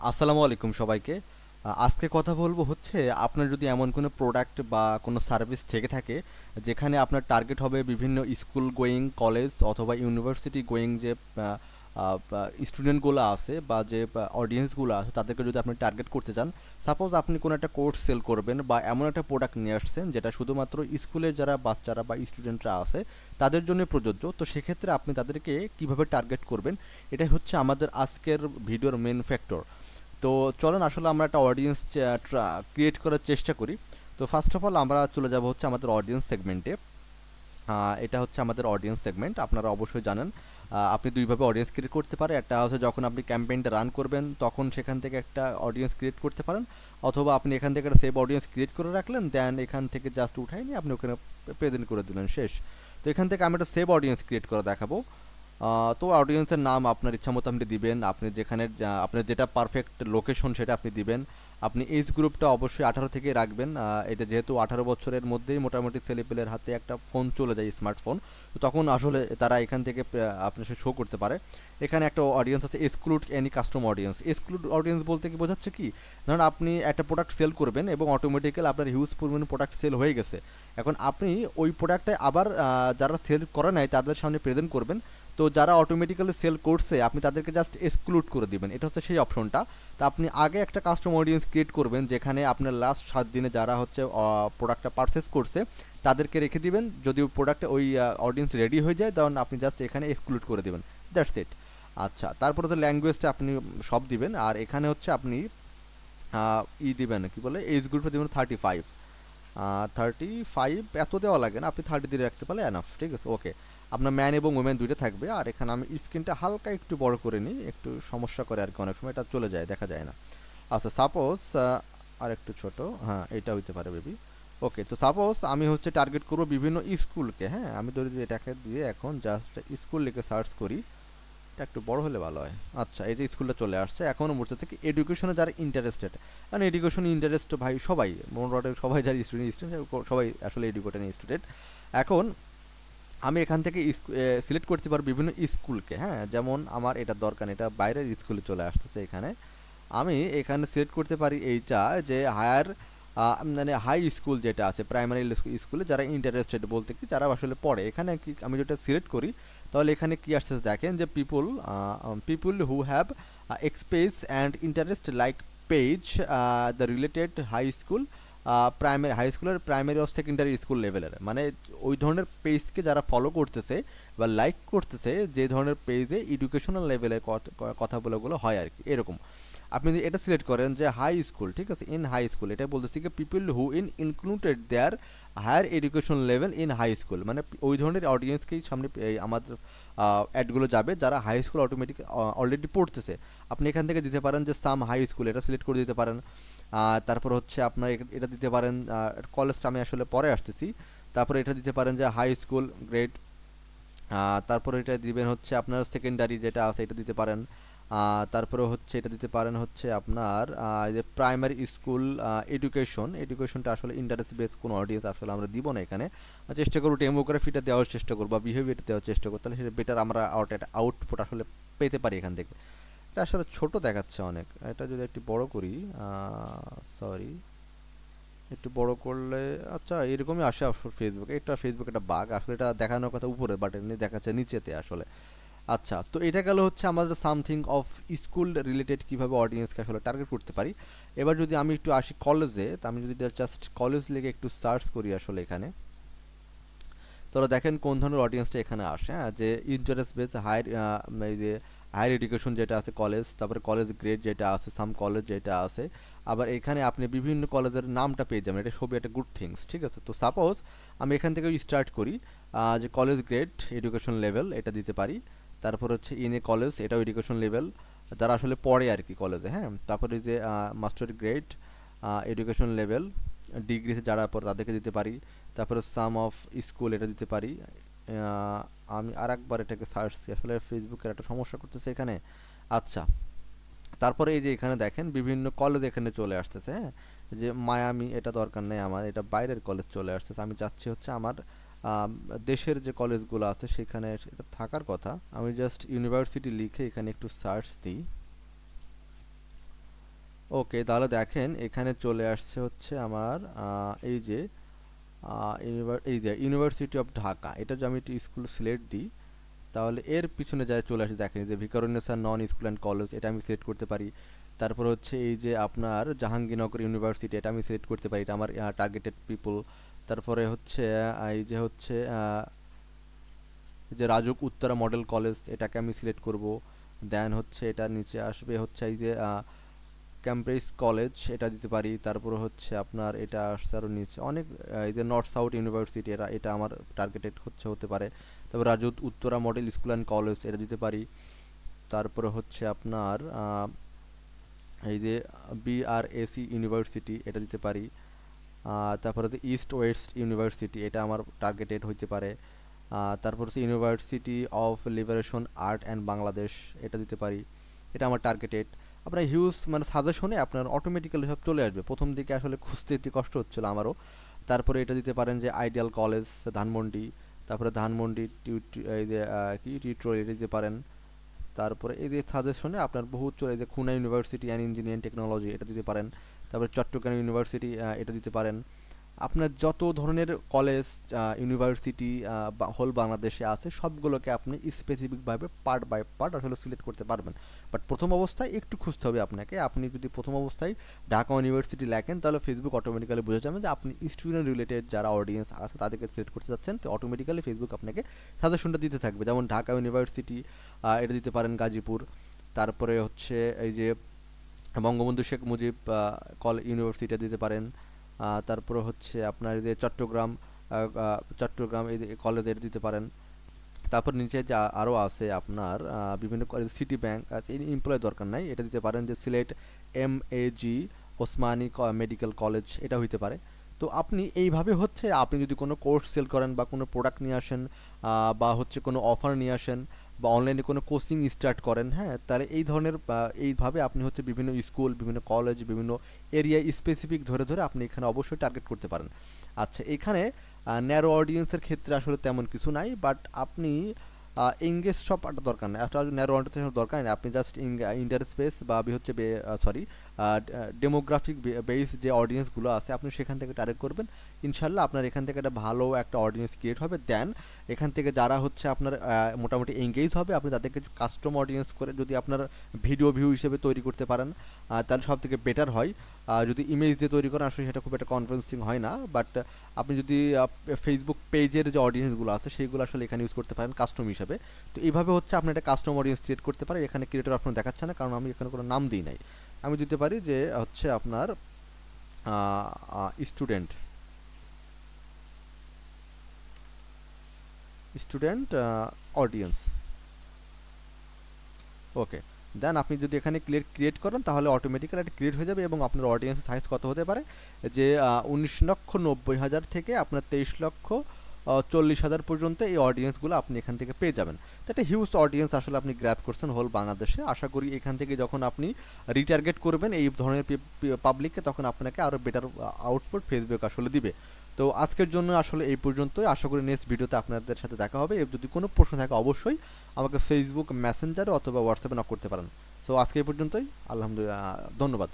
আসসালামু আলাইকুম সবাইকে। আজকে কথা বলবো হচ্ছে আপনার যদি এমন কোনো প্রোডাক্ট বা কোনো সার্ভিস থেকে থাকে যেখানে আপনার টার্গেট হবে বিভিন্ন স্কুল গোয়িং কলেজ অথবা ইউনিভার্সিটি গোয়িং যে স্টুডেন্টগুলো আছে বা যে অডিয়েন্সগুলো আছে তাদেরকে যদি আপনি টার্গেট করতে চান। সাপোজ আপনি কোনো একটা কোর্স সেল করবেন বা এমন একটা প্রোডাক্ট নিয়ে আসছেন যেটা শুধুমাত্র স্কুলের যারা বাচ্চারা বা স্টুডেন্টরা আছে তাদের জন্য প্রযোজ্য, তো সেক্ষেত্রে আপনি তাদেরকে কিভাবে টার্গেট করবেন এটাই হচ্ছে আমাদের আজকের ভিডিওর মেন ফ্যাক্টর। তো চলেন আসলে আমরা একটা অডিয়েন্স ক্রিয়েট করার চেষ্টা করি। তো ফার্স্ট অফ অল আমরা চলে যাব হচ্ছে আমাদের অডিয়েন্স সেগমেন্টে। এটা হচ্ছে আমাদের অডিয়েন্স সেগমেন্ট, আপনারা অবশ্যই জানেন। আপনি দুইভাবে অডিয়েন্স ক্রিয়েট করতে পারেন, একটা হচ্ছে যখন আপনি ক্যাম্পেইনটা রান করবেন তখন সেখান থেকে একটা অডিয়েন্স ক্রিয়েট করতে পারেন, অথবা আপনি এখান থেকে একটা সেভ অডিয়েন্স ক্রিয়েট করে রাখলেন, দেন এখান থেকে জাস্ট উঠাই নিয়ে আপনি ওখানে প্রেজেন্ট করে দিলেন, শেষ। তো এখান থেকে আমি একটা সেভ অডিয়েন্স ক্রিয়েট করে দেখাবো। তো অডিয়েন্সের নাম আপনার ইচ্ছা মতো আপনি দিবেন, আপনি যেখানে আপনার যেটা পারফেক্ট লোকেশন সেটা আপনি দিবেন। আপনি এজ গ্রুপটা অবশ্যই 18 থেকে রাখবেন। এটা যেহেতু 18 বছরের মধ্যেই মোটামুটি ছেলেপেলের হাতে একটা ফোন চলে যায়, স্মার্টফোন, তো তখন আসলে তারা এখান থেকে আপনার শো করতে পারে। এখানে একটা অডিয়েন্স আছে exclude any custom audience. Exclude audience বলতে কি বোঝাচ্ছে কি, ধরুন আপনি একটা প্রোডাক্ট সেল করবেন এবং অটোমেটিক্যালি আপনার হিউজ পরিমাণে প্রোডাক্ট সেল হয়ে গেছে। এখন আপনি ওই প্রোডাক্টটা আবার যারা সেল করে নাই তাদের সামনে প্রেজেন্ট করবেন। তো যারা অটোমেটিক্যালি সেল করছে আপনি তাদেরকে জাস্ট এক্সক্লুড করে দিবেন, এটা হচ্ছে সেই অপশনটা। তো আপনি আগে একটা কাস্টম অডিয়েন্স ক্রিয়েট করবেন যেখানে আপনার লাস্ট 7 দিনে যারা হচ্ছে প্রোডাক্টটা পারচেস করছে তাদেরকে রেখে দিবেন। যদি ওই প্রোডাক্টে ওই অডিয়েন্স রেডি হয়ে যায় তখন আপনি জাস্ট এখানে এক্সক্লুড করে দিবেন, দ্যাটস ইট। আচ্ছা, তারপরে তো ল্যাঙ্গুয়েজটা আপনি সব দিবেন, আর এখানে হচ্ছে আপনি দিবেন কি বলে এজ গ্রুপে দিবেন 35। 35 এত দেওয়া লাগে না, আপনি 30 দিয়ে রাখতে পারলে এনাফ, ঠিক আছে, ওকে। আপনার ম্যান এবং ওমেন দুইটা থাকবে। আর এখানে আমি স্ক্রিনটা হালকা একটু বড় করে নিই, একটু সমস্যা করে আর কি, অনেক সময় এটা চলে যায়, দেখা যায় না। আচ্ছা সাপোজ আর একটু ছোট, হ্যাঁ এটা হইতে পারে বেবি। ওকে, তো সাপোজ আমি হচ্ছে টার্গেট করবো বিভিন্ন স্কুলকে। হ্যাঁ, আমি ধরি যে এটাকে দিয়ে এখন জাস্ট স্কুল লিখে সার্চ করি, এটা একটু বড় হলে ভালো হয়। আচ্ছা, এই যে স্কুলটা চলে আসছে, এখনও বুঝতে থেকে এডুকেশনে যারা ইন্টারেস্টেড, কারণ এডুকেশন ইন্টারেস্ট ভাই সবাই মোটামুটি সবাই যারা স্টুডেন্ট সবাই আসলে এডুকেটেড স্টুডেন্ট। এখন আমি এখান থেকে সিলেক্ট করতে পারবো বিভিন্ন স্কুলকে। হ্যাঁ, যেমন আমার এটা দরকার, এটা বাইরের স্কুলে চলে আসতেছে, এখানে আমি এখানে সিলেক্ট করতে পারি এইটা যে হায়ার মানে হাই স্কুল যেটা আছে প্রাইমারি স্কুলে যারা ইন্টারেস্টেড বলতে কি যারা আসলে পড়ে। এখানে কি আমি যেটা সিলেক্ট করি তাহলে এখানে কি আসছে দেখেন যে people people who have access and interest like page the related high school primary high স্কুলের প্রাইমারি ও সেকেন্ডারি স্কুল লেভেলের, মানে ওই ধরনের পেজকে যারা ফলো করতেছে বা লাইক করতেছে যে ধরনের পেজে এডুকেশনাল লেভেলের কথাগুলো হয় আর কি, এরকম। আপনি যদি এটা সিলেক্ট করেন যে হাই স্কুল, ঠিক আছে, ইন হাই স্কুল, এটা বলতেছি কি people who included their higher education level in high school, মানে ওই ধরনের অডিয়েন্সকেই সামনে আমাদের অ্যাডগুলো যাবে যারা হাই স্কুল অটোমেটিক অলরেডি পড়তেছে। আপনি এখান থেকে দিতে পারেন যে সাম হাই স্কুল, এটা সিলেক্ট করে দিতে পারেন। তারপর হচ্ছে আপনার এটা দিতে পারেন, কলেজটা আমি আসলে পরে আসতেছি। তারপরে এটা দিতে পারেন যে হাই স্কুল গ্রেড। তারপরে এটা দিবেন হচ্ছে আপনার সেকেন্ডারি যেটা আছে এটা দিতে পারেন। তারপরে হচ্ছে এটা দিতে পারেন হচ্ছে আপনার এই যে প্রাইমারি স্কুল এডুকেশন, এডুকেশনটা আসলে ইন্টারেস্ট বেস কোনো অডিয়েন্স আসলে আমরা দিব না এখানে। চেষ্টা করবো ডেমোগ্রাফিটা দেওয়ার চেষ্টা করবো বা বিহেভিয়ারটা দেওয়ার চেষ্টা করবো, তাহলে সেটা বেটার আমরা আউটপুট আসলে পেতে পারি এখান থেকে। এটা আসলে ছোট দেখাচ্ছে অনেক, এটা যদি একটু বড় করি, সরি, একটু বড় করলে, আচ্ছা এরকমই আসে আসলে ফেসবুকে, এটা ফেসবুক একটা বাগ আসলে, এটা দেখানোর কথা উপরে বাট এমনি দেখাচ্ছে নিচেতে আসলে। আচ্ছা, তো এটা গেল হচ্ছে আমাদের সামথিং অফ স্কুল রিলেটেড কীভাবে অডিয়েন্সকে আসলে টার্গেট করতে পারি। এবার যদি আমি একটু আসি কলেজে, তো আমি যদি জাস্ট কলেজ লিখে একটু সার্চ করি আসলে এখানে, তোরা দেখেন কোন ধরনের অডিয়েন্সটা এখানে আসে। হ্যাঁ, যে ইন্টারেস্ট বেস হায়ার, এই যে হায়ার এডুকেশন যেটা আছে কলেজ, তারপরে কলেজ গ্রেড যেটা আছে, সাম কলেজ যেটা আছে, আবার এখানে আপনি বিভিন্ন কলেজের নামটা পেয়ে যাবেন, এটা সবই একটা গুড থিংস, ঠিক আছে। তো সাপোজ আমি এখান থেকে স্টার্ট করি, যে কলেজ গ্রেড এডুকেশন লেভেল এটা দিতে পারি। তারপর হচ্ছে ইন এ কলেজ, এটাও এডুকেশন লেভেল যারা আসলে পড়ে আর কি কলেজে। হ্যাঁ, তারপরে যে মাস্টার গ্রেড এডুকেশন লেভেল ডিগ্রিতে যারা পড়ে তাদেরকে দিতে পারি। তারপরে সাম অফ স্কুল এটা দিতে পারি। আমি আর একবার এটাকে সার্চ, আসলে ফেসবুকের একটা সমস্যা করতেছে এখানে। আচ্ছা, তারপরে এই যে এখানে দেখেন বিভিন্ন কলেজ এখানে চলে আসতেছে। হ্যাঁ, যে মায়ামি এটা দরকার নেই আমার, এটা বাইরের কলেজ চলে আসতেছে, আমি চাচ্ছি হচ্ছে আমার দেশের যে কলেজগুলো আছে সেখানে এটা থাকার কথা। আমি জাস্ট ইউনিভার্সিটি লিখে এখানে একটু সার্চ দিই। ওকে, তাহলে দেখেন এখানে চলে আসছে হচ্ছে আমার এই যে এই যে ইউনিভার্সিটি অফ ঢাকা, এটা যদি আমি একটু স্কুল সিলেক্ট দিই, তাহলে এর পিছনে যায় চলে আসে দেখেন যে ভিকারুন্নেসা নন স্কুল অ্যান্ড কলেজ, এটা আমি সিলেক্ট করতে পারি। তারপর হচ্ছে এই যে আপনার জাহাঙ্গীরনগর ইউনিভার্সিটি, এটা আমি সিলেক্ট করতে পারি, এটা আমার টার্গেটেড পিপল। তারপরে হচ্ছে এই যে হচ্ছে যে রাজুক উত্তরা মডেল কলেজ, এটাকে আমি সিলেক্ট করব। দেন হচ্ছে এটা নিচে আসবে হচ্ছে এই যে ক্যামব্রিজ কলেজ, এটা দিতে পারি। তারপর হচ্ছে আপনার এটা আসছে আরও নিচে অনেক এই যে নর্থ সাউথ ইউনিভার্সিটি, এটা আমার টার্গেটেড হতে পারে। তারপর Raju Uttara model school and college, এটা দিতে পারি। তারপরে হচ্ছে আপনার এই যে বিআরএসি ইউনিভার্সিটি, এটা দিতে পারি। তারপরে হচ্ছে ইস্ট ওয়েস্ট ইউনিভার্সিটি, এটা আমার টার্গেটেড হইতে পারে। তারপর হচ্ছে university of liberation art and Bangladesh, এটা দিতে পারি, এটা আমার টার্গেটেড। আপনার হিউজ মানে সাজেশনে আপনার অটোমেটিক্যালি সব চলে আসবে, প্রথম দিকে আসলে খুঁজতে একটু কষ্ট হচ্ছিলো আমারও। তারপরে এটা দিতে পারেন যে আইডিয়াল কলেজ ধানমন্ডি, তারপরে ধানমন্ডি এই যে কি টিউটোরিয়াল, এটা দিতে পারেন। তারপরে এই যে সাজেশনে আপনার বহু চলে, এই যে Khulna university and engineering technology, এটা দিতে পারেন। তারপরে চট্টগ্রাম ইউনিভার্সিটি, এটা দিতে পারেন। আপনার যত ধরনের কলেজ ইউনিভার্সিটি হোল বাংলাদেশে আছে সবগুলোকে আপনি স্পেসিফিকভাবে পার্ট বাই পার্ট আসলে সিলেক্ট করতে পারবেন। বাট প্রথম অবস্থায় একটু খুঁজতে হবে আপনাকে। আপনি যদি প্রথম অবস্থায় ঢাকা ইউনিভার্সিটি লেখেন, তাহলে ফেসবুক অটোমেটিক্যালি বুঝে যাবে যে আপনি স্টুডেন্ট রিলেটেড যারা অডিয়েন্স আছে তাদেরকে সিলেক্ট করতে চাচ্ছেন, তো অটোমেটিক্যালি ফেসবুক আপনাকে সাজেশনটা দিতে থাকবে। যেমন ঢাকা ইউনিভার্সিটি, এটা দিতে পারেন গাজীপুর। তারপরে হচ্ছে এই যে বঙ্গবন্ধু শেখ মুজিব ইউনিভার্সিটি দিতে পারেন। তারপরে হচ্ছে আপনার এই যে চট্টগ্রাম এই যে কলেজের দিতে পারেন। তারপর নিচে যে আরও আছে আপনার বিভিন্ন কলেজ, সিটি ব্যাংক, এমপ্লয় দরকার নাই, এটা দিতে পারেন যে Sylhet MAG Osmani medical college, এটা হইতে পারে। তো আপনি এইভাবে হচ্ছে আপনি যদি কোনো কোর্স সেল করেন বা কোনো প্রোডাক্ট নিয়ে আসেন, বা হচ্ছে কোনো অফার নিয়ে আসেন, বা অনলাইনে কোনো কোচিং স্টার্ট করেন, হ্যাঁ, তাহলে এই ধরনের এইভাবে আপনি হচ্ছে বিভিন্ন স্কুল, বিভিন্ন কলেজ, বিভিন্ন এরিয়া স্পেসিফিক ধরে ধরে আপনি এখানে অবশ্যই টার্গেট করতে পারেন। আচ্ছা, এখানে ন্যারো অডিয়েন্সের ক্ষেত্রে আসলে তেমন কিছু নাই, বাট আপনি এঙ্গেজ সব দরকার নেই, একটা ন্যারো অডিয়েন্স দরকার নেই। আপনি জাস্ট ইন্টারস্পেস বা হচ্ছে সরি ডেমোগ্রাফিক বেস যে অডিয়েন্সগুলো আছে আপনি সেখান থেকে টার্গেট করবেন। ইনশাল্লাহ আপনার এখান থেকে একটা ভালো একটা অডিয়েন্স ক্রিয়েট হবে। দেন এখান থেকে যারা হচ্ছে আপনার মোটামুটি এঙ্গেজ হবে, আপনি তাদেরকে কাস্টম অডিয়েন্স করে যদি আপনার ভিডিও ভিউ হিসেবে তৈরি করতে পারেন, তাহলে সব থেকে বেটার হয়। যদি ইমেজ দিয়ে তৈরি করেন আসলে সেটা খুব একটা কনভিন্সিং হয় না, বাট আপনি যদি ফেসবুক পেজের যে অডিয়েন্সগুলো আছে সেইগুলো আসলে এখানে ইউজ করতে পারেন কাস্টম হিসেবে। তো এইভাবে হচ্ছে আপনি একটা কাস্টম অডিয়েন্স ক্রিয়েট করতে পারেন। এখানে ক্রিয়েটর অপশন দেখাচ্ছে না, কারণ আমি এখানে কোনো নাম দিই নাই। আমি দিতে পারি যে হচ্ছে আপনার স্টুডেন্ট স্টুডেন্ট অডিয়েন্স। ওকে, দেন আপনি যদি এখানে ক্রিয়েট করেন তাহলে অটোমেটিক্যালি এটা ক্রিয়েট হয়ে যাবে, এবং আপনার অডিয়েন্সের সাইজ কত হতে পারে যে 19,90,000 থেকে আপনার 23,40,000 পর্যন্ত এই অডিয়েন্সগুলো আপনি এখান থেকে পেয়ে যাবেন। তো একটা হিউজ অডিয়েন্স আসলে আপনি গ্র্যাব করছেন হোল বাংলাদেশে। আশা করি এখান থেকে যখন আপনি রিটার্গেট করবেন এই ধরনের পাবলিককে, তখন আপনাকে আরও বেটার আউটপুট ফেসবুক আসলে দিবে। তো আজকের জন্য আসলে এই পর্যন্তই। আশা করি নেক্সট ভিডিওতে আপনাদের সাথে দেখা হবে। যদি কোনো প্রশ্ন থাকে অবশ্যই আমাকে ফেসবুক মেসেঞ্জারে অথবা হোয়াটসঅ্যাপে নক করতে পারেন। সো আজকে এই পর্যন্তই। আলহামদুলিল্লাহ, ধন্যবাদ।